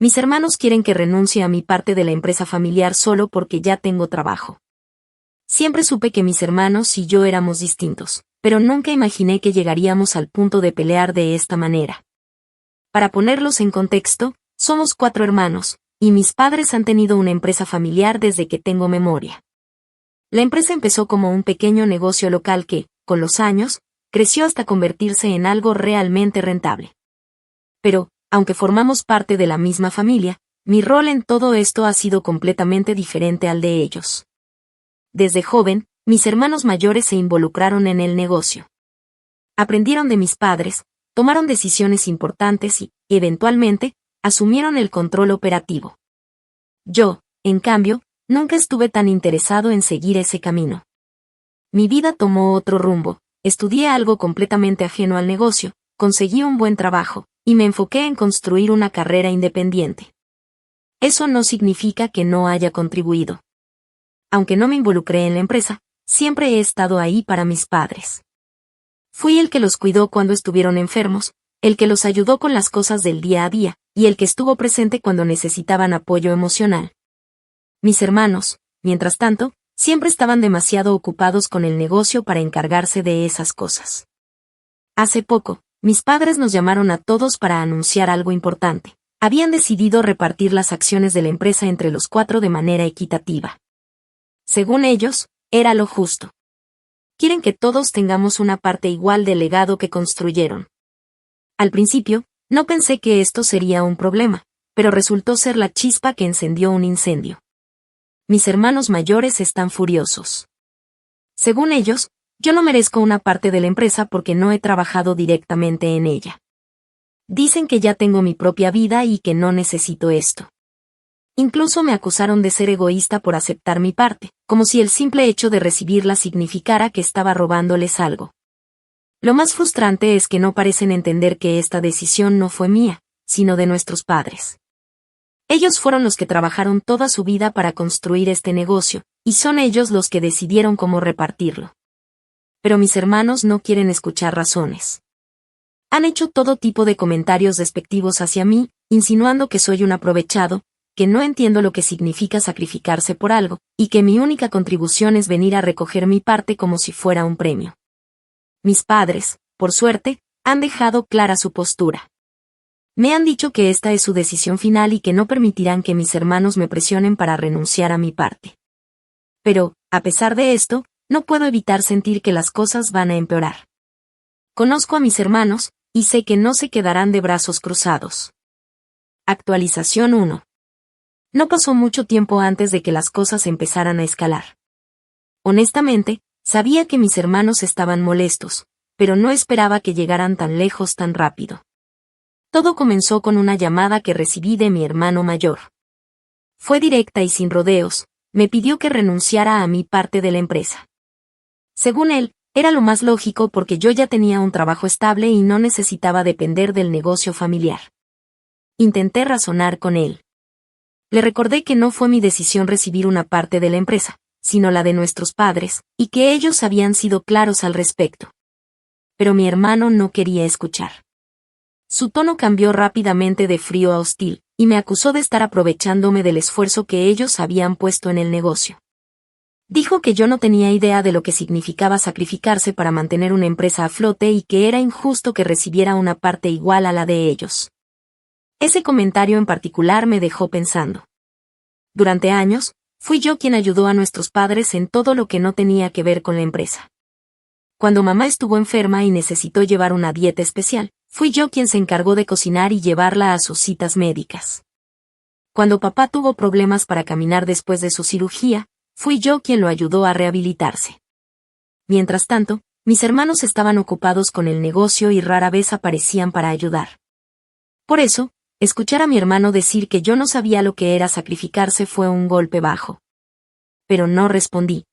Mis hermanos quieren que renuncie a mi parte de la empresa familiar solo porque ya tengo trabajo. Siempre supe que mis hermanos y yo éramos distintos, pero nunca imaginé que llegaríamos al punto de pelear de esta manera. Para ponerlos en contexto, somos 4 hermanos, y mis padres han tenido una empresa familiar desde que tengo memoria. La empresa empezó como un pequeño negocio local que, con los años, creció hasta convertirse en algo realmente rentable. Pero, aunque formamos parte de la misma familia, mi rol en todo esto ha sido completamente diferente al de ellos. Desde joven, mis hermanos mayores se involucraron en el negocio. Aprendieron de mis padres, tomaron decisiones importantes y, eventualmente, asumieron el control operativo. Yo, en cambio, nunca estuve tan interesado en seguir ese camino. Mi vida tomó otro rumbo, estudié algo completamente ajeno al negocio, conseguí un buen trabajo, y me enfoqué en construir una carrera independiente. Eso no significa que no haya contribuido. Aunque no me involucré en la empresa, siempre he estado ahí para mis padres. Fui el que los cuidó cuando estuvieron enfermos, el que los ayudó con las cosas del día a día, y el que estuvo presente cuando necesitaban apoyo emocional. Mis hermanos, mientras tanto, siempre estaban demasiado ocupados con el negocio para encargarse de esas cosas. Hace poco, mis padres nos llamaron a todos para anunciar algo importante. Habían decidido repartir las acciones de la empresa entre los 4 de manera equitativa. Según ellos, era lo justo. Quieren que todos tengamos una parte igual del legado que construyeron. Al principio, no pensé que esto sería un problema, pero resultó ser la chispa que encendió un incendio. Mis hermanos mayores están furiosos. Según ellos, yo no merezco una parte de la empresa porque no he trabajado directamente en ella. Dicen que ya tengo mi propia vida y que no necesito esto. Incluso me acusaron de ser egoísta por aceptar mi parte, como si el simple hecho de recibirla significara que estaba robándoles algo. Lo más frustrante es que no parecen entender que esta decisión no fue mía, sino de nuestros padres. Ellos fueron los que trabajaron toda su vida para construir este negocio, y son ellos los que decidieron cómo repartirlo. Pero mis hermanos no quieren escuchar razones. Han hecho todo tipo de comentarios despectivos hacia mí, insinuando que soy un aprovechado, que no entiendo lo que significa sacrificarse por algo, y que mi única contribución es venir a recoger mi parte como si fuera un premio. Mis padres, por suerte, han dejado clara su postura. Me han dicho que esta es su decisión final y que no permitirán que mis hermanos me presionen para renunciar a mi parte. Pero, a pesar de esto, no puedo evitar sentir que las cosas van a empeorar. Conozco a mis hermanos, y sé que no se quedarán de brazos cruzados. Actualización 1. No pasó mucho tiempo antes de que las cosas empezaran a escalar. Honestamente, sabía que mis hermanos estaban molestos, pero no esperaba que llegaran tan lejos tan rápido. Todo comenzó con una llamada que recibí de mi hermano mayor. Fue directa y sin rodeos, me pidió que renunciara a mi parte de la empresa. Según él, era lo más lógico porque yo ya tenía un trabajo estable y no necesitaba depender del negocio familiar. Intenté razonar con él. Le recordé que no fue mi decisión recibir una parte de la empresa, sino la de nuestros padres, y que ellos habían sido claros al respecto. Pero mi hermano no quería escuchar. Su tono cambió rápidamente de frío a hostil, y me acusó de estar aprovechándome del esfuerzo que ellos habían puesto en el negocio. Dijo que yo no tenía idea de lo que significaba sacrificarse para mantener una empresa a flote y que era injusto que recibiera una parte igual a la de ellos. Ese comentario en particular me dejó pensando. Durante años, fui yo quien ayudó a nuestros padres en todo lo que no tenía que ver con la empresa. Cuando mamá estuvo enferma y necesitó llevar una dieta especial, fui yo quien se encargó de cocinar y llevarla a sus citas médicas. Cuando papá tuvo problemas para caminar después de su cirugía, fui yo quien lo ayudó a rehabilitarse. Mientras tanto, mis hermanos estaban ocupados con el negocio y rara vez aparecían para ayudar. Por eso, escuchar a mi hermano decir que yo no sabía lo que era sacrificarse fue un golpe bajo. Pero no respondí.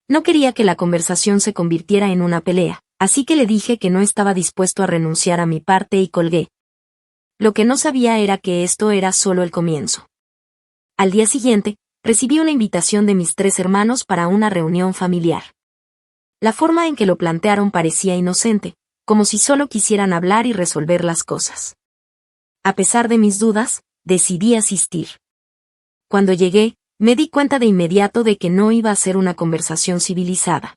No quería que la conversación se convirtiera en una pelea, así que le dije que no estaba dispuesto a renunciar a mi parte y colgué. Lo que no sabía era que esto era solo el comienzo. Al día siguiente, recibí una invitación de mis 3 hermanos para una reunión familiar. La forma en que lo plantearon parecía inocente, como si solo quisieran hablar y resolver las cosas. A pesar de mis dudas, decidí asistir. Cuando llegué, me di cuenta de inmediato de que no iba a ser una conversación civilizada.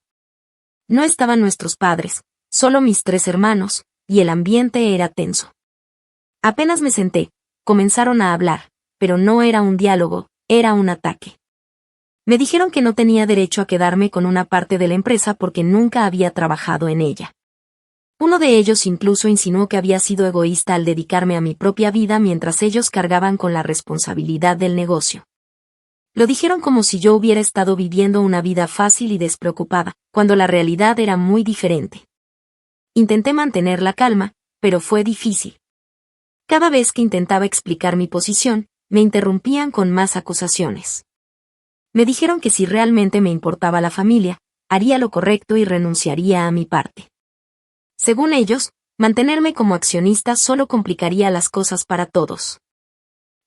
No estaban nuestros padres, solo mis 3 hermanos, y el ambiente era tenso. Apenas me senté, comenzaron a hablar, pero no era un diálogo, era un ataque. Me dijeron que no tenía derecho a quedarme con una parte de la empresa porque nunca había trabajado en ella. Uno de ellos incluso insinuó que había sido egoísta al dedicarme a mi propia vida mientras ellos cargaban con la responsabilidad del negocio. Lo dijeron como si yo hubiera estado viviendo una vida fácil y despreocupada, cuando la realidad era muy diferente. Intenté mantener la calma, pero fue difícil. Cada vez que intentaba explicar mi posición, me interrumpían con más acusaciones. Me dijeron que si realmente me importaba la familia, haría lo correcto y renunciaría a mi parte. Según ellos, mantenerme como accionista solo complicaría las cosas para todos.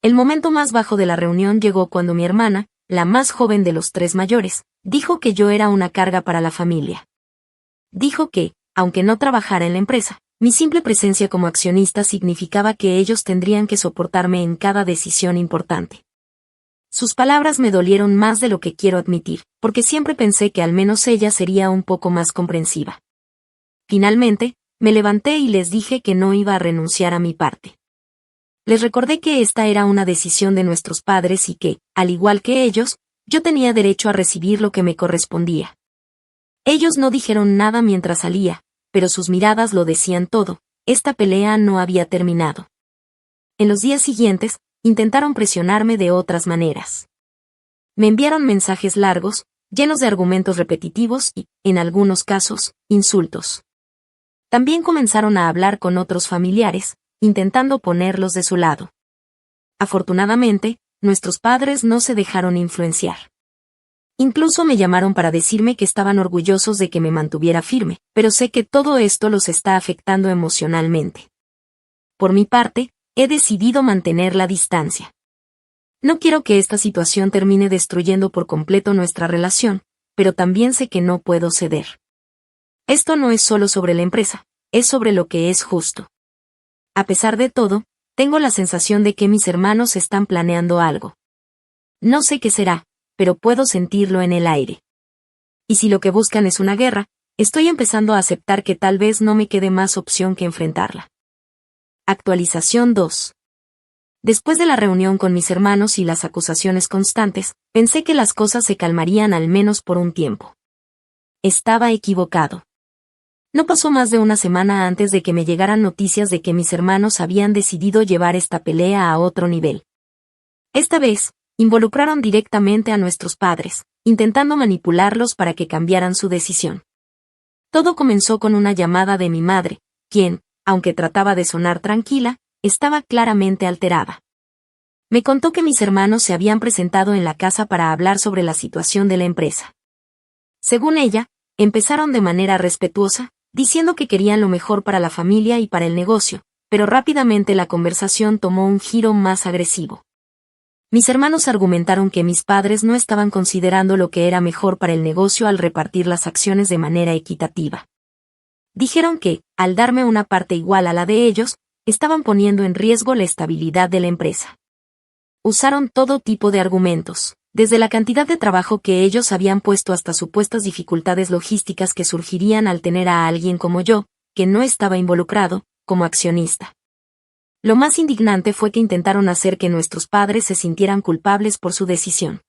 El momento más bajo de la reunión llegó cuando mi hermana, la más joven de los 3 mayores, dijo que yo era una carga para la familia. Dijo que, aunque no trabajara en la empresa, mi simple presencia como accionista significaba que ellos tendrían que soportarme en cada decisión importante. Sus palabras me dolieron más de lo que quiero admitir, porque siempre pensé que al menos ella sería un poco más comprensiva. Finalmente, me levanté y les dije que no iba a renunciar a mi parte. Les recordé que esta era una decisión de nuestros padres y que, al igual que ellos, yo tenía derecho a recibir lo que me correspondía. Ellos no dijeron nada mientras salía, pero sus miradas lo decían todo, esta pelea no había terminado. En los días siguientes, intentaron presionarme de otras maneras. Me enviaron mensajes largos, llenos de argumentos repetitivos y, en algunos casos, insultos. También comenzaron a hablar con otros familiares, intentando ponerlos de su lado. Afortunadamente, nuestros padres no se dejaron influenciar. Incluso me llamaron para decirme que estaban orgullosos de que me mantuviera firme, pero sé que todo esto los está afectando emocionalmente. Por mi parte, he decidido mantener la distancia. No quiero que esta situación termine destruyendo por completo nuestra relación, pero también sé que no puedo ceder. Esto no es solo sobre la empresa, es sobre lo que es justo. A pesar de todo, tengo la sensación de que mis hermanos están planeando algo. No sé qué será, pero puedo sentirlo en el aire. Y si lo que buscan es una guerra, estoy empezando a aceptar que tal vez no me quede más opción que enfrentarla. Actualización 2. Después de la reunión con mis hermanos y las acusaciones constantes, pensé que las cosas se calmarían al menos por un tiempo. Estaba equivocado. No pasó más de una semana antes de que me llegaran noticias de que mis hermanos habían decidido llevar esta pelea a otro nivel. Esta vez, involucraron directamente a nuestros padres, intentando manipularlos para que cambiaran su decisión. Todo comenzó con una llamada de mi madre, quien, aunque trataba de sonar tranquila, estaba claramente alterada. Me contó que mis hermanos se habían presentado en la casa para hablar sobre la situación de la empresa. Según ella, empezaron de manera respetuosa, diciendo que querían lo mejor para la familia y para el negocio, pero rápidamente la conversación tomó un giro más agresivo. Mis hermanos argumentaron que mis padres no estaban considerando lo que era mejor para el negocio al repartir las acciones de manera equitativa. Dijeron que, al darme una parte igual a la de ellos, estaban poniendo en riesgo la estabilidad de la empresa. Usaron todo tipo de argumentos, desde la cantidad de trabajo que ellos habían puesto hasta supuestas dificultades logísticas que surgirían al tener a alguien como yo, que no estaba involucrado, como accionista. Lo más indignante fue que intentaron hacer que nuestros padres se sintieran culpables por su decisión.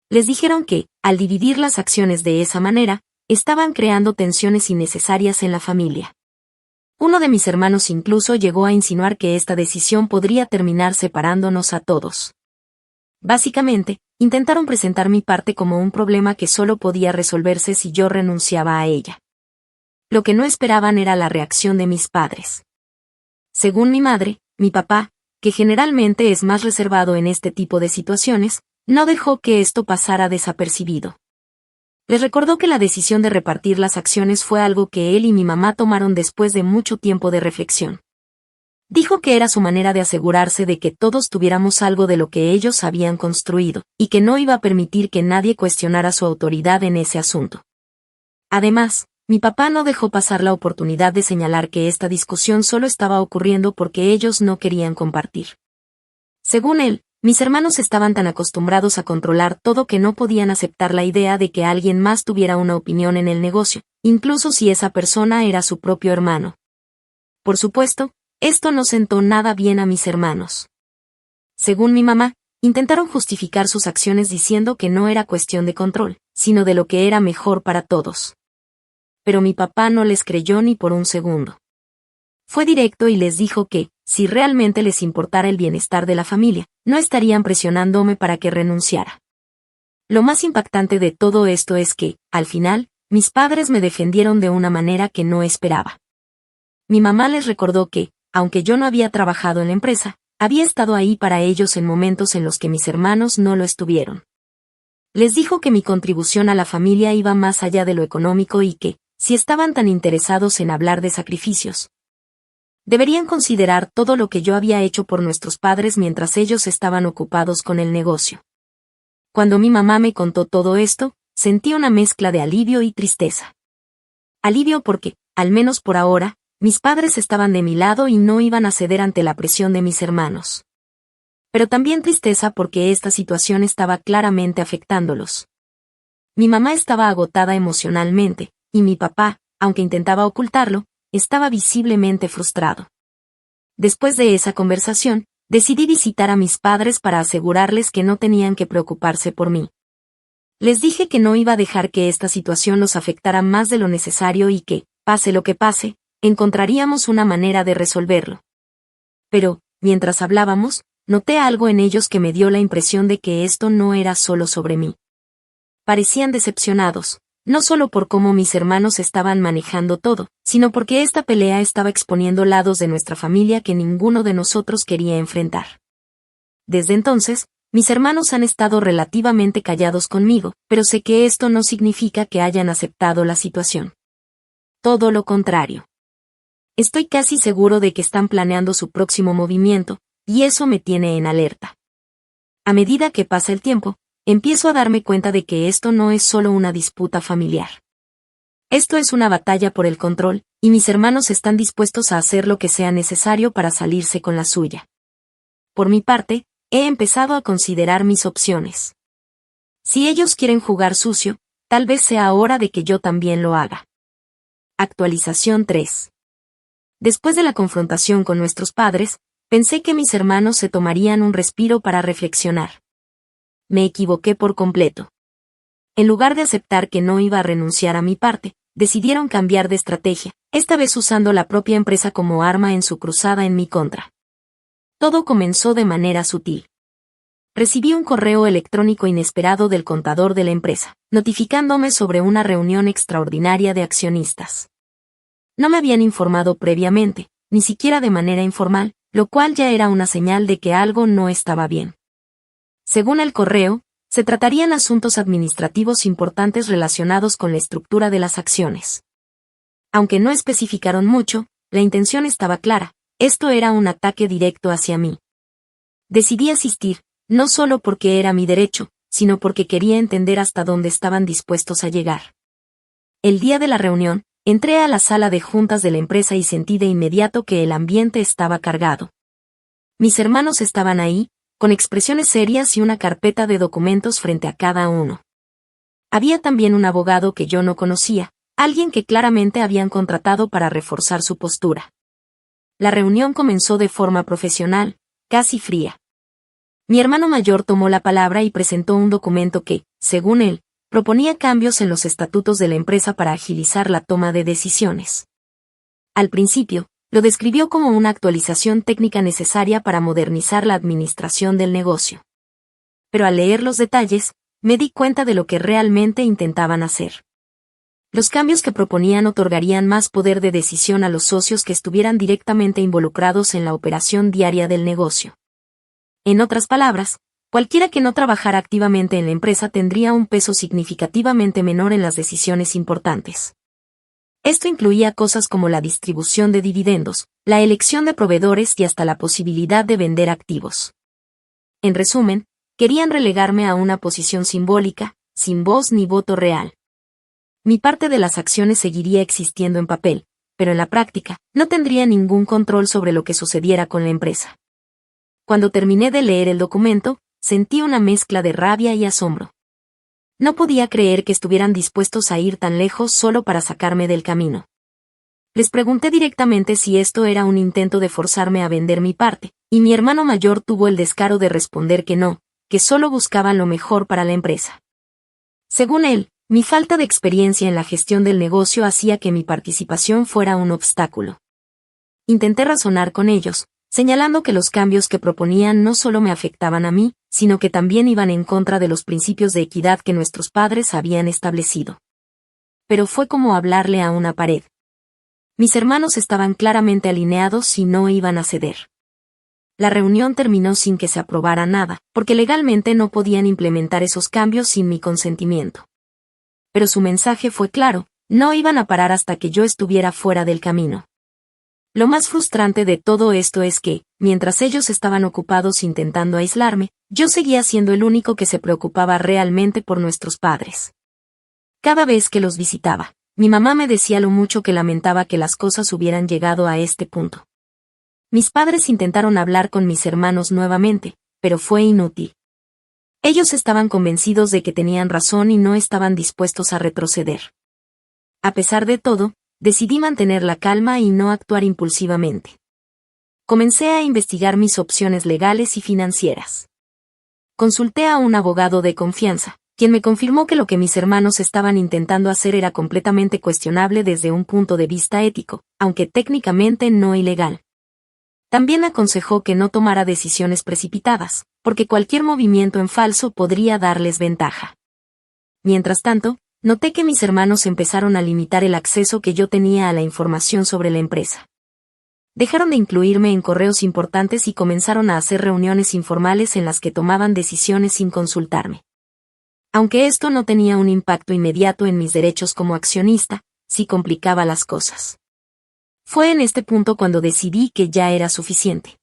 Les dijeron que, al dividir las acciones de esa manera, estaban creando tensiones innecesarias en la familia. Uno de mis hermanos incluso llegó a insinuar que esta decisión podría terminar separándonos a todos. Básicamente, intentaron presentar mi parte como un problema que solo podía resolverse si yo renunciaba a ella. Lo que no esperaban era la reacción de mis padres. Según mi madre, mi papá, que generalmente es más reservado en este tipo de situaciones, no dejó que esto pasara desapercibido. Les recordó que la decisión de repartir las acciones fue algo que él y mi mamá tomaron después de mucho tiempo de reflexión. Dijo que era su manera de asegurarse de que todos tuviéramos algo de lo que ellos habían construido, y que no iba a permitir que nadie cuestionara su autoridad en ese asunto. Además, mi papá no dejó pasar la oportunidad de señalar que esta discusión solo estaba ocurriendo porque ellos no querían compartir. Según él, mis hermanos estaban tan acostumbrados a controlar todo que no podían aceptar la idea de que alguien más tuviera una opinión en el negocio, incluso si esa persona era su propio hermano. Por supuesto, esto no sentó nada bien a mis hermanos. Según mi mamá, intentaron justificar sus acciones diciendo que no era cuestión de control, sino de lo que era mejor para todos. Pero mi papá no les creyó ni por un segundo. Fue directo y les dijo que, si realmente les importara el bienestar de la familia, no estarían presionándome para que renunciara. Lo más impactante de todo esto es que, al final, mis padres me defendieron de una manera que no esperaba. Mi mamá les recordó que, aunque yo no había trabajado en la empresa, había estado ahí para ellos en momentos en los que mis hermanos no lo estuvieron. Les dijo que mi contribución a la familia iba más allá de lo económico y que, si estaban tan interesados en hablar de sacrificios, deberían considerar todo lo que yo había hecho por nuestros padres mientras ellos estaban ocupados con el negocio. Cuando mi mamá me contó todo esto, sentí una mezcla de alivio y tristeza. Alivio porque, al menos por ahora, mis padres estaban de mi lado y no iban a ceder ante la presión de mis hermanos. Pero también tristeza porque esta situación estaba claramente afectándolos. Mi mamá estaba agotada emocionalmente, y mi papá, aunque intentaba ocultarlo, estaba visiblemente frustrado. Después de esa conversación, decidí visitar a mis padres para asegurarles que no tenían que preocuparse por mí. Les dije que no iba a dejar que esta situación los afectara más de lo necesario y que, pase lo que pase, encontraríamos una manera de resolverlo. Pero, mientras hablábamos, noté algo en ellos que me dio la impresión de que esto no era solo sobre mí. Parecían decepcionados, no solo por cómo mis hermanos estaban manejando todo, sino porque esta pelea estaba exponiendo lados de nuestra familia que ninguno de nosotros quería enfrentar. Desde entonces, mis hermanos han estado relativamente callados conmigo, pero sé que esto no significa que hayan aceptado la situación. Todo lo contrario. Estoy casi seguro de que están planeando su próximo movimiento, y eso me tiene en alerta. A medida que pasa el tiempo, empiezo a darme cuenta de que esto no es solo una disputa familiar. Esto es una batalla por el control, y mis hermanos están dispuestos a hacer lo que sea necesario para salirse con la suya. Por mi parte, he empezado a considerar mis opciones. Si ellos quieren jugar sucio, tal vez sea hora de que yo también lo haga. Actualización 3. Después de la confrontación con nuestros padres, pensé que mis hermanos se tomarían un respiro para reflexionar. Me equivoqué por completo. En lugar de aceptar que no iba a renunciar a mi parte, decidieron cambiar de estrategia, esta vez usando la propia empresa como arma en su cruzada en mi contra. Todo comenzó de manera sutil. Recibí un correo electrónico inesperado del contador de la empresa, notificándome sobre una reunión extraordinaria de accionistas. No me habían informado previamente, ni siquiera de manera informal, lo cual ya era una señal de que algo no estaba bien. Según el correo, se tratarían asuntos administrativos importantes relacionados con la estructura de las acciones. Aunque no especificaron mucho, la intención estaba clara, esto era un ataque directo hacia mí. Decidí asistir, no solo porque era mi derecho, sino porque quería entender hasta dónde estaban dispuestos a llegar. El día de la reunión, entré a la sala de juntas de la empresa y sentí de inmediato que el ambiente estaba cargado. Mis hermanos estaban ahí, con expresiones serias y una carpeta de documentos frente a cada uno. Había también un abogado que yo no conocía, alguien que claramente habían contratado para reforzar su postura. La reunión comenzó de forma profesional, casi fría. Mi hermano mayor tomó la palabra y presentó un documento que, según él, proponía cambios en los estatutos de la empresa para agilizar la toma de decisiones. Al principio, lo describió como una actualización técnica necesaria para modernizar la administración del negocio. Pero al leer los detalles, me di cuenta de lo que realmente intentaban hacer. Los cambios que proponían otorgarían más poder de decisión a los socios que estuvieran directamente involucrados en la operación diaria del negocio. En otras palabras, cualquiera que no trabajara activamente en la empresa tendría un peso significativamente menor en las decisiones importantes. Esto incluía cosas como la distribución de dividendos, la elección de proveedores y hasta la posibilidad de vender activos. En resumen, querían relegarme a una posición simbólica, sin voz ni voto real. Mi parte de las acciones seguiría existiendo en papel, pero en la práctica, no tendría ningún control sobre lo que sucediera con la empresa. Cuando terminé de leer el documento, sentí una mezcla de rabia y asombro. No podía creer que estuvieran dispuestos a ir tan lejos solo para sacarme del camino. Les pregunté directamente si esto era un intento de forzarme a vender mi parte, y mi hermano mayor tuvo el descaro de responder que no, que solo buscaban lo mejor para la empresa. Según él, mi falta de experiencia en la gestión del negocio hacía que mi participación fuera un obstáculo. Intenté razonar con ellos, señalando que los cambios que proponían no solo me afectaban a mí, sino que también iban en contra de los principios de equidad que nuestros padres habían establecido. Pero fue como hablarle a una pared. Mis hermanos estaban claramente alineados y no iban a ceder. La reunión terminó sin que se aprobara nada, porque legalmente no podían implementar esos cambios sin mi consentimiento. Pero su mensaje fue claro, no iban a parar hasta que yo estuviera fuera del camino. Lo más frustrante de todo esto es que, mientras ellos estaban ocupados intentando aislarme, yo seguía siendo el único que se preocupaba realmente por nuestros padres. Cada vez que los visitaba, mi mamá me decía lo mucho que lamentaba que las cosas hubieran llegado a este punto. Mis padres intentaron hablar con mis hermanos nuevamente, pero fue inútil. Ellos estaban convencidos de que tenían razón y no estaban dispuestos a retroceder. A pesar de todo, decidí mantener la calma y no actuar impulsivamente. Comencé a investigar mis opciones legales y financieras. Consulté a un abogado de confianza, quien me confirmó que lo que mis hermanos estaban intentando hacer era completamente cuestionable desde un punto de vista ético, aunque técnicamente no ilegal. También aconsejó que no tomara decisiones precipitadas, porque cualquier movimiento en falso podría darles ventaja. Mientras tanto, noté que mis hermanos empezaron a limitar el acceso que yo tenía a la información sobre la empresa. Dejaron de incluirme en correos importantes y comenzaron a hacer reuniones informales en las que tomaban decisiones sin consultarme. Aunque esto no tenía un impacto inmediato en mis derechos como accionista, sí complicaba las cosas. Fue en este punto cuando decidí que ya era suficiente.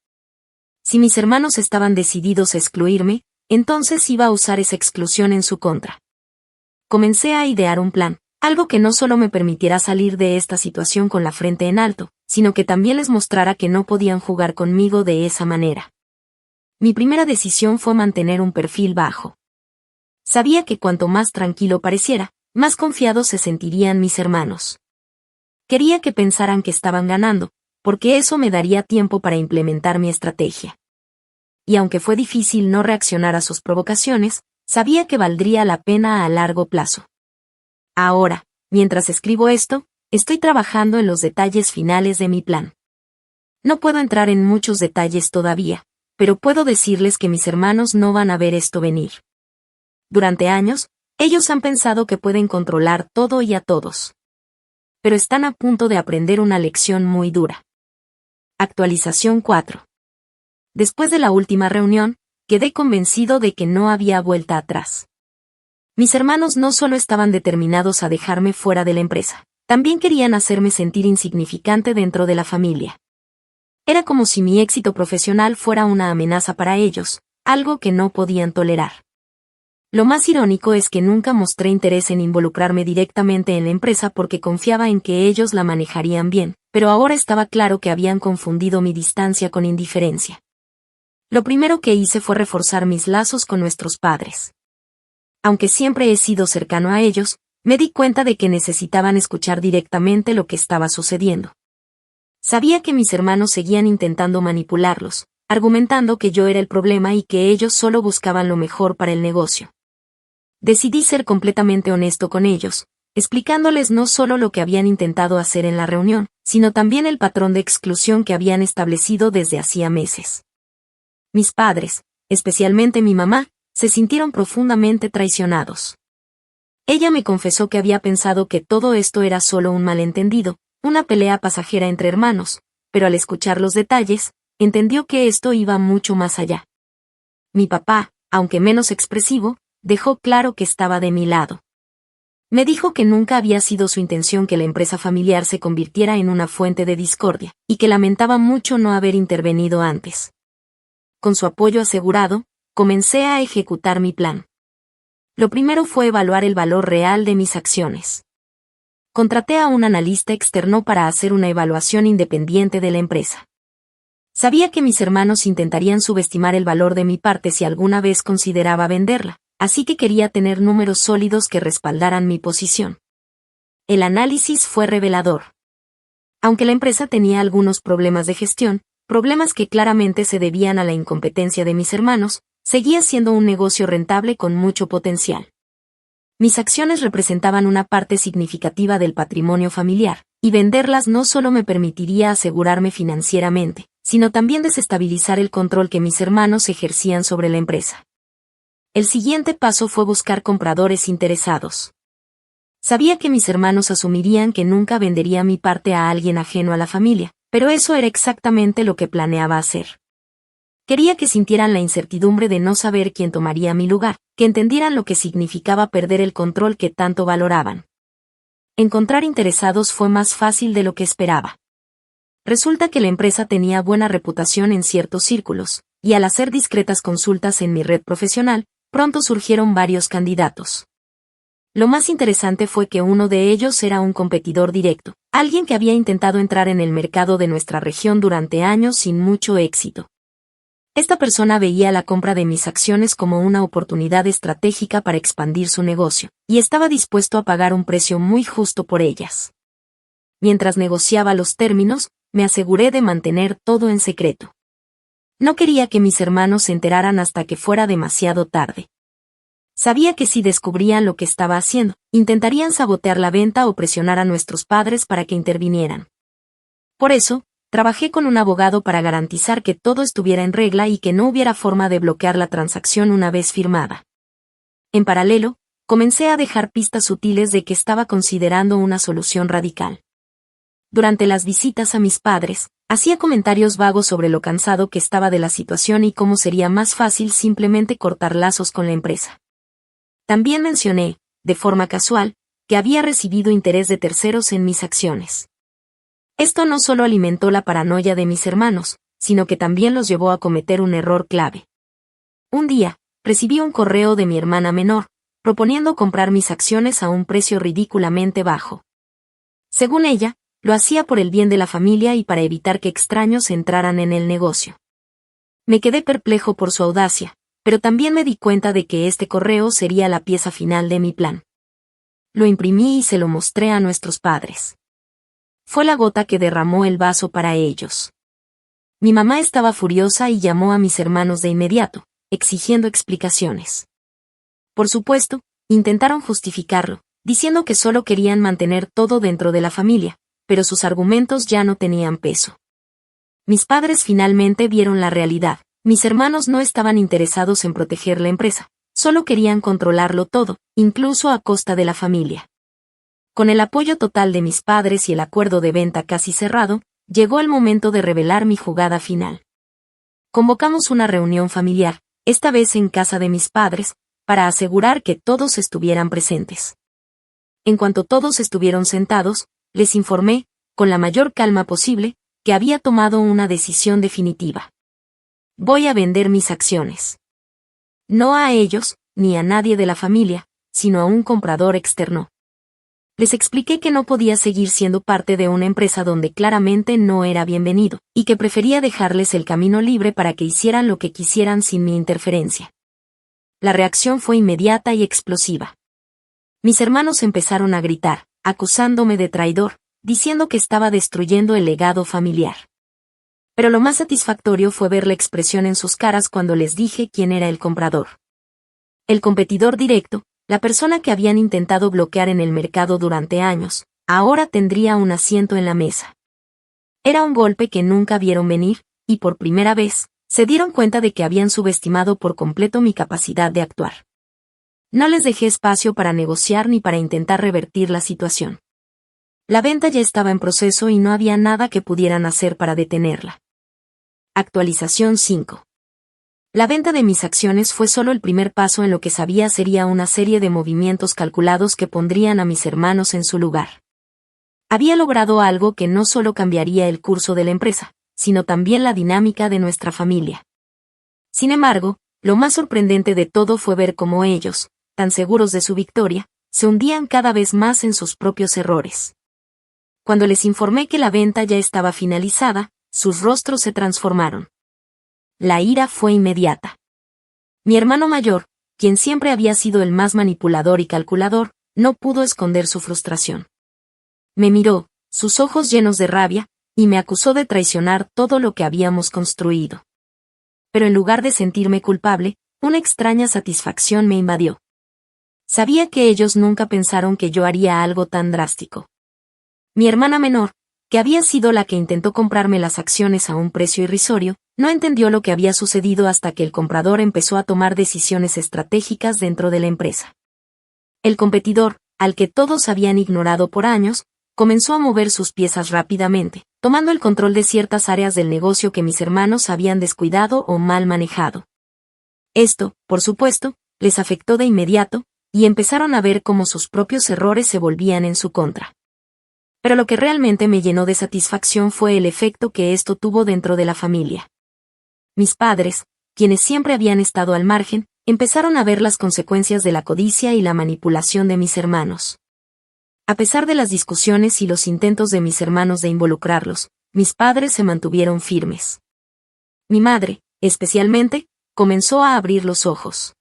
Si mis hermanos estaban decididos a excluirme, entonces iba a usar esa exclusión en su contra. Comencé a idear un plan, algo que no solo me permitiera salir de esta situación con la frente en alto, sino que también les mostrara que no podían jugar conmigo de esa manera. Mi primera decisión fue mantener un perfil bajo. Sabía que cuanto más tranquilo pareciera, más confiados se sentirían mis hermanos. Quería que pensaran que estaban ganando, porque eso me daría tiempo para implementar mi estrategia. Y aunque fue difícil no reaccionar a sus provocaciones, sabía que valdría la pena a largo plazo. Ahora, mientras escribo esto, estoy trabajando en los detalles finales de mi plan. No puedo entrar en muchos detalles todavía, pero puedo decirles que mis hermanos no van a ver esto venir. Durante años, ellos han pensado que pueden controlar todo y a todos. Pero están a punto de aprender una lección muy dura. Actualización 4. Después de la última reunión, quedé convencido de que no había vuelta atrás. Mis hermanos no solo estaban determinados a dejarme fuera de la empresa, también querían hacerme sentir insignificante dentro de la familia. Era como si mi éxito profesional fuera una amenaza para ellos, algo que no podían tolerar. Lo más irónico es que nunca mostré interés en involucrarme directamente en la empresa porque confiaba en que ellos la manejarían bien, pero ahora estaba claro que habían confundido mi distancia con indiferencia. Lo primero que hice fue reforzar mis lazos con nuestros padres. Aunque siempre he sido cercano a ellos, me di cuenta de que necesitaban escuchar directamente lo que estaba sucediendo. Sabía que mis hermanos seguían intentando manipularlos, argumentando que yo era el problema y que ellos solo buscaban lo mejor para el negocio. Decidí ser completamente honesto con ellos, explicándoles no solo lo que habían intentado hacer en la reunión, sino también el patrón de exclusión que habían establecido desde hacía meses. Mis padres, especialmente mi mamá, se sintieron profundamente traicionados. Ella me confesó que había pensado que todo esto era solo un malentendido, una pelea pasajera entre hermanos, pero al escuchar los detalles, entendió que esto iba mucho más allá. Mi papá, aunque menos expresivo, dejó claro que estaba de mi lado. Me dijo que nunca había sido su intención que la empresa familiar se convirtiera en una fuente de discordia, y que lamentaba mucho no haber intervenido antes. Con su apoyo asegurado, comencé a ejecutar mi plan. Lo primero fue evaluar el valor real de mis acciones. Contraté a un analista externo para hacer una evaluación independiente de la empresa. Sabía que mis hermanos intentarían subestimar el valor de mi parte si alguna vez consideraba venderla, así que quería tener números sólidos que respaldaran mi posición. El análisis fue revelador. Aunque la empresa tenía algunos problemas de gestión, problemas que claramente se debían a la incompetencia de mis hermanos, seguía siendo un negocio rentable con mucho potencial. Mis acciones representaban una parte significativa del patrimonio familiar, y venderlas no solo me permitiría asegurarme financieramente, sino también desestabilizar el control que mis hermanos ejercían sobre la empresa. El siguiente paso fue buscar compradores interesados. Sabía que mis hermanos asumirían que nunca vendería mi parte a alguien ajeno a la familia, pero eso era exactamente lo que planeaba hacer. Quería que sintieran la incertidumbre de no saber quién tomaría mi lugar, que entendieran lo que significaba perder el control que tanto valoraban. Encontrar interesados fue más fácil de lo que esperaba. Resulta que la empresa tenía buena reputación en ciertos círculos, y al hacer discretas consultas en mi red profesional, pronto surgieron varios candidatos. Lo más interesante fue que uno de ellos era un competidor directo, alguien que había intentado entrar en el mercado de nuestra región durante años sin mucho éxito. Esta persona veía la compra de mis acciones como una oportunidad estratégica para expandir su negocio, y estaba dispuesto a pagar un precio muy justo por ellas. Mientras negociaba los términos, me aseguré de mantener todo en secreto. No quería que mis hermanos se enteraran hasta que fuera demasiado tarde. Sabía que si descubrían lo que estaba haciendo, intentarían sabotear la venta o presionar a nuestros padres para que intervinieran. Por eso, trabajé con un abogado para garantizar que todo estuviera en regla y que no hubiera forma de bloquear la transacción una vez firmada. En paralelo, comencé a dejar pistas sutiles de que estaba considerando una solución radical. Durante las visitas a mis padres, hacía comentarios vagos sobre lo cansado que estaba de la situación y cómo sería más fácil simplemente cortar lazos con la empresa. También mencioné, de forma casual, que había recibido interés de terceros en mis acciones. Esto no solo alimentó la paranoia de mis hermanos, sino que también los llevó a cometer un error clave. Un día, recibí un correo de mi hermana menor, proponiendo comprar mis acciones a un precio ridículamente bajo. Según ella, lo hacía por el bien de la familia y para evitar que extraños entraran en el negocio. Me quedé perplejo por su audacia, pero también me di cuenta de que este correo sería la pieza final de mi plan. Lo imprimí y se lo mostré a nuestros padres. Fue la gota que derramó el vaso para ellos. Mi mamá estaba furiosa y llamó a mis hermanos de inmediato, exigiendo explicaciones. Por supuesto, intentaron justificarlo, diciendo que solo querían mantener todo dentro de la familia, pero sus argumentos ya no tenían peso. Mis padres finalmente vieron la realidad. Mis hermanos no estaban interesados en proteger la empresa, solo querían controlarlo todo, incluso a costa de la familia. Con el apoyo total de mis padres y el acuerdo de venta casi cerrado, llegó el momento de revelar mi jugada final. Convocamos una reunión familiar, esta vez en casa de mis padres, para asegurar que todos estuvieran presentes. En cuanto todos estuvieron sentados, les informé, con la mayor calma posible, que había tomado una decisión definitiva. Voy a vender mis acciones. No a ellos, ni a nadie de la familia, sino a un comprador externo. Les expliqué que no podía seguir siendo parte de una empresa donde claramente no era bienvenido, y que prefería dejarles el camino libre para que hicieran lo que quisieran sin mi interferencia. La reacción fue inmediata y explosiva. Mis hermanos empezaron a gritar, acusándome de traidor, diciendo que estaba destruyendo el legado familiar. Pero lo más satisfactorio fue ver la expresión en sus caras cuando les dije quién era el comprador. El competidor directo, la persona que habían intentado bloquear en el mercado durante años, ahora tendría un asiento en la mesa. Era un golpe que nunca vieron venir, y por primera vez, se dieron cuenta de que habían subestimado por completo mi capacidad de actuar. No les dejé espacio para negociar ni para intentar revertir la situación. La venta ya estaba en proceso y no había nada que pudieran hacer para detenerla. Actualización 5. La venta de mis acciones fue solo el primer paso en lo que sabía sería una serie de movimientos calculados que pondrían a mis hermanos en su lugar. Había logrado algo que no solo cambiaría el curso de la empresa, sino también la dinámica de nuestra familia. Sin embargo, lo más sorprendente de todo fue ver cómo ellos, tan seguros de su victoria, se hundían cada vez más en sus propios errores. Cuando les informé que la venta ya estaba finalizada, sus rostros se transformaron. La ira fue inmediata. Mi hermano mayor, quien siempre había sido el más manipulador y calculador, no pudo esconder su frustración. Me miró, sus ojos llenos de rabia, y me acusó de traicionar todo lo que habíamos construido. Pero en lugar de sentirme culpable, una extraña satisfacción me invadió. Sabía que ellos nunca pensaron que yo haría algo tan drástico. Mi hermana menor, que había sido la que intentó comprarme las acciones a un precio irrisorio, no entendió lo que había sucedido hasta que el comprador empezó a tomar decisiones estratégicas dentro de la empresa. El competidor, al que todos habían ignorado por años, comenzó a mover sus piezas rápidamente, tomando el control de ciertas áreas del negocio que mis hermanos habían descuidado o mal manejado. Esto, por supuesto, les afectó de inmediato, y empezaron a ver cómo sus propios errores se volvían en su contra. Pero lo que realmente me llenó de satisfacción fue el efecto que esto tuvo dentro de la familia. Mis padres, quienes siempre habían estado al margen, empezaron a ver las consecuencias de la codicia y la manipulación de mis hermanos. A pesar de las discusiones y los intentos de mis hermanos de involucrarlos, mis padres se mantuvieron firmes. Mi madre, especialmente, comenzó a abrir los ojos.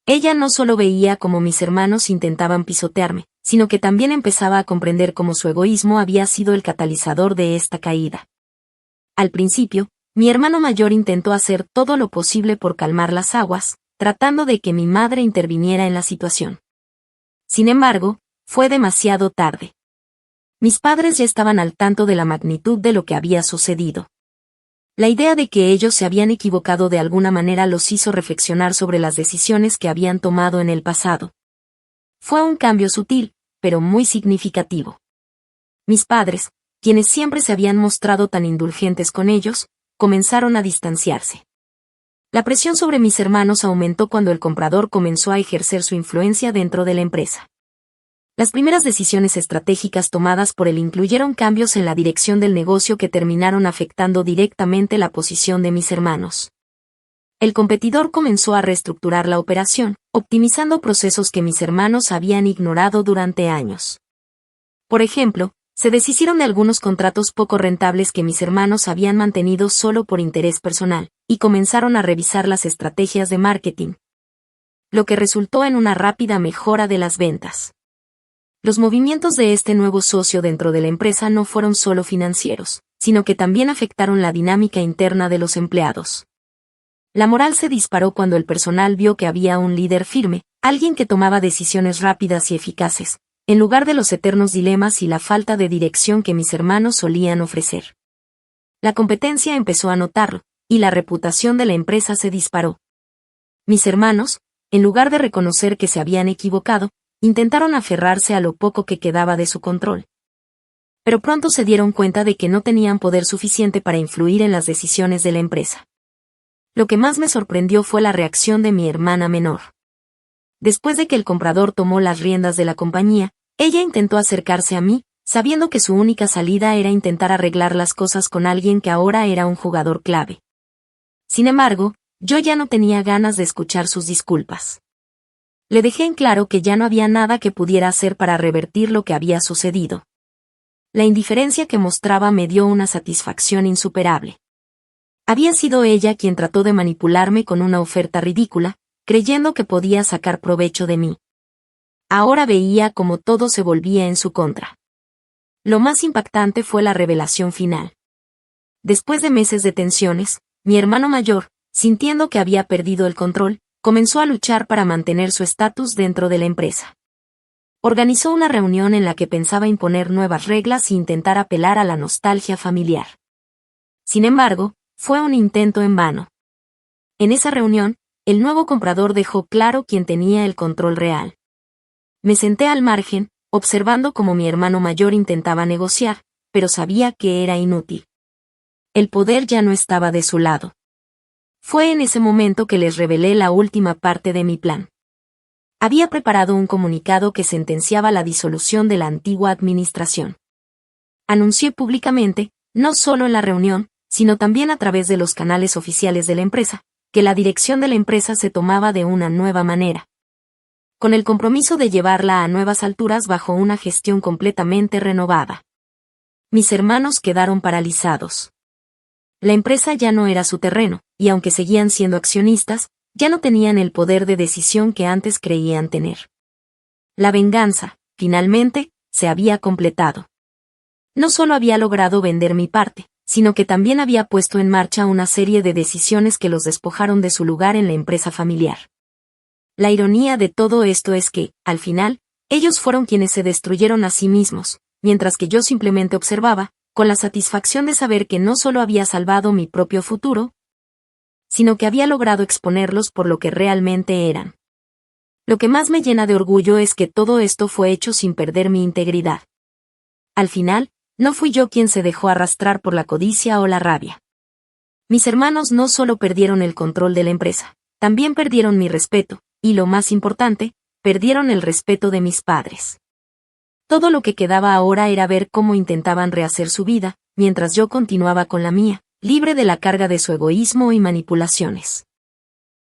Ella no solo veía cómo mis hermanos intentaban pisotearme, sino que también empezaba a comprender cómo su egoísmo había sido el catalizador de esta caída. Al principio, mi hermano mayor intentó hacer todo lo posible por calmar las aguas, tratando de que mi madre interviniera en la situación. Sin embargo, fue demasiado tarde. Mis padres ya estaban al tanto de la magnitud de lo que había sucedido. La idea de que ellos se habían equivocado de alguna manera los hizo reflexionar sobre las decisiones que habían tomado en el pasado. Fue un cambio sutil, pero muy significativo. Mis padres, quienes siempre se habían mostrado tan indulgentes con ellos, comenzaron a distanciarse. La presión sobre mis hermanos aumentó cuando el comprador comenzó a ejercer su influencia dentro de la empresa. Las primeras decisiones estratégicas tomadas por él incluyeron cambios en la dirección del negocio que terminaron afectando directamente la posición de mis hermanos. El competidor comenzó a reestructurar la operación, optimizando procesos que mis hermanos habían ignorado durante años. Por ejemplo, se deshicieron de algunos contratos poco rentables que mis hermanos habían mantenido solo por interés personal, y comenzaron a revisar las estrategias de marketing, lo que resultó en una rápida mejora de las ventas. Los movimientos de este nuevo socio dentro de la empresa no fueron solo financieros, sino que también afectaron la dinámica interna de los empleados. La moral se disparó cuando el personal vio que había un líder firme, alguien que tomaba decisiones rápidas y eficaces, en lugar de los eternos dilemas y la falta de dirección que mis hermanos solían ofrecer. La competencia empezó a notarlo, y la reputación de la empresa se disparó. Mis hermanos, en lugar de reconocer que se habían equivocado, intentaron aferrarse a lo poco que quedaba de su control. Pero pronto se dieron cuenta de que no tenían poder suficiente para influir en las decisiones de la empresa. Lo que más me sorprendió fue la reacción de mi hermana menor. Después de que el comprador tomó las riendas de la compañía, ella intentó acercarse a mí, sabiendo que su única salida era intentar arreglar las cosas con alguien que ahora era un jugador clave. Sin embargo, yo ya no tenía ganas de escuchar sus disculpas. Le dejé en claro que ya no había nada que pudiera hacer para revertir lo que había sucedido. La indiferencia que mostraba me dio una satisfacción insuperable. Había sido ella quien trató de manipularme con una oferta ridícula, creyendo que podía sacar provecho de mí. Ahora veía cómo todo se volvía en su contra. Lo más impactante fue la revelación final. Después de meses de tensiones, mi hermano mayor, sintiendo que había perdido el control, comenzó a luchar para mantener su estatus dentro de la empresa. Organizó una reunión en la que pensaba imponer nuevas reglas e intentar apelar a la nostalgia familiar. Sin embargo, fue un intento en vano. En esa reunión, el nuevo comprador dejó claro quién tenía el control real. Me senté al margen, observando cómo mi hermano mayor intentaba negociar, pero sabía que era inútil. El poder ya no estaba de su lado. Fue en ese momento que les revelé la última parte de mi plan. Había preparado un comunicado que sentenciaba la disolución de la antigua administración. Anuncié públicamente, no solo en la reunión, sino también a través de los canales oficiales de la empresa, que la dirección de la empresa se tomaba de una nueva manera, con el compromiso de llevarla a nuevas alturas bajo una gestión completamente renovada. Mis hermanos quedaron paralizados. La empresa ya no era su terreno, y aunque seguían siendo accionistas, ya no tenían el poder de decisión que antes creían tener. La venganza, finalmente, se había completado. No solo había logrado vender mi parte, sino que también había puesto en marcha una serie de decisiones que los despojaron de su lugar en la empresa familiar. La ironía de todo esto es que, al final, ellos fueron quienes se destruyeron a sí mismos, mientras que yo simplemente observaba, con la satisfacción de saber que no solo había salvado mi propio futuro, sino que había logrado exponerlos por lo que realmente eran. Lo que más me llena de orgullo es que todo esto fue hecho sin perder mi integridad. Al final, no fui yo quien se dejó arrastrar por la codicia o la rabia. Mis hermanos no solo perdieron el control de la empresa, también perdieron mi respeto, y lo más importante, perdieron el respeto de mis padres. Todo lo que quedaba ahora era ver cómo intentaban rehacer su vida, mientras yo continuaba con la mía, libre de la carga de su egoísmo y manipulaciones.